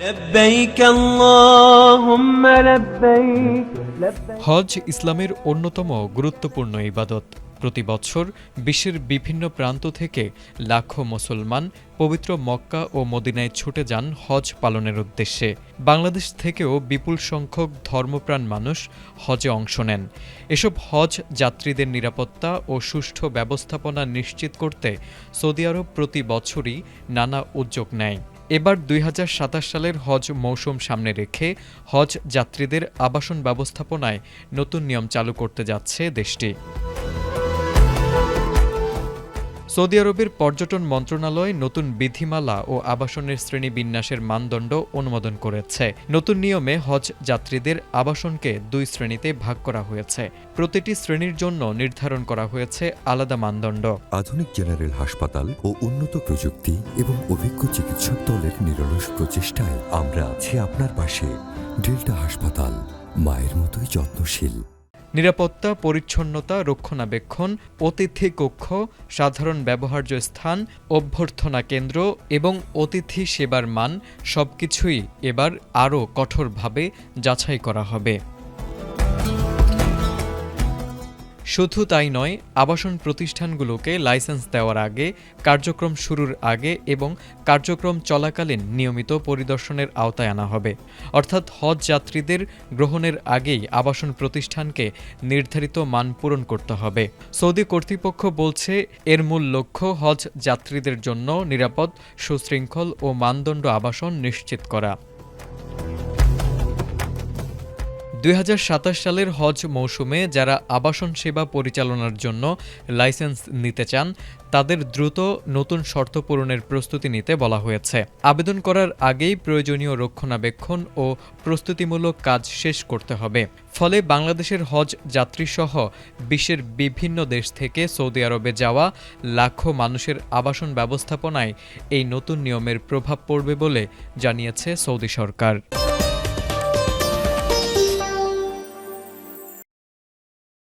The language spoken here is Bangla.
لبيك اللهم لبيك হজ ইসলামের অন্যতম গুরুত্বপূর্ণ ইবাদত। প্রতি বছর বিশ্বের বিভিন্ন প্রান্ত থেকে লাখো মুসলমান পবিত্র মক্কা ও মদিনায় ছুটে যান হজ পালনের উদ্দেশ্যে। বাংলাদেশ থেকেও বিপুল সংখ্যক ধর্মপ্রাণ মানুষ হজে অংশ নেন। এসব হজ যাত্রীদের নিরাপত্তা ও সুষ্ঠু ব্যবস্থাপনা নিশ্চিত করতে সৌদি আরব প্রতি বছরই নানা উদ্যোগ নেয়। এবার ২০২৭ সালের হজ মৌসুম সামনে রেখে হজ যাত্রীদের আবাসন ব্যবস্থাপনায় নতুন নিয়ম চালু করতে যাচ্ছে দেশটি। সৌদি আরবের পর্যটন মন্ত্রণালয় নতুন বিধিমালা ও আবাসনের শ্রেণীবিন্যাসের মানদণ্ড অনুমোদন করেছে। নতুন নিয়মে হজ যাত্রীদের আবাসনকে ২ শ্রেণীতে ভাগ করা হয়েছে। প্রতিটি শ্রেণীর জন্য নির্ধারণ করা হয়েছে আলাদা মানদণ্ড। আধুনিক জেনারেল হাসপাতাল ও উন্নত প্রযুক্তি এবং অভিজ্ঞ চিকিৎসক দলের নিরলস প্রচেষ্টায় আমরা আছি আপনার পাশে। ডেল্টা হাসপাতাল, মায়ের মতোই যত্নশীল। নিরাপত্তা, পরিচ্ছন্নতা, রক্ষণাবেক্ষণ, অতিথি কক্ষ, সাধারণ ব্যবহার্য স্থান, অভ্যর্থনা কেন্দ্র এবং অতিথি সেবার মান সবকিছুই এবার আরও কঠোরভাবে যাচাই করা হবে। শুধু তাই নয়, আবাসন প্রতিষ্ঠানগুলোকে লাইসেন্স দেওয়ার আগে, কার্যক্রম শুরুর আগে এবং কার্যক্রম চলাকালীন নিয়মিত পরিদর্শনের আওতায় আনা হবে। অর্থাৎ হজ যাত্রীদের গ্রহণের আগেই আবাসন প্রতিষ্ঠানকে নির্ধারিত মান পূরণ করতে হবে। সৌদি কর্তৃপক্ষ বলছে, এর মূল লক্ষ্য হজ যাত্রীদের জন্য নিরাপদ, সুশৃঙ্খল ও মানদণ্ড আবাসন নিশ্চিত করা। ২০২৭ সালের হজ মৌসুমে যারা আবাসন সেবা পরিচালনার জন্য লাইসেন্স নিতে চান তাদের দ্রুত নতুন শর্ত পূরণের প্রস্তুতি নিতে বলা হয়েছে। আবেদন করার আগেই প্রয়োজনীয় রক্ষণাবেক্ষণ ও প্রস্তুতিমূলক কাজ শেষ করতে হবে। ফলে বাংলাদেশের হজ যাত্রীসহ বিশ্বের বিভিন্ন দেশ থেকে সৌদি আরবে যাওয়া লাখো মানুষের আবাসন ব্যবস্থাপনায় এই নতুন নিয়মের প্রভাব পড়বে বলে জানিয়েছে সৌদি সরকার।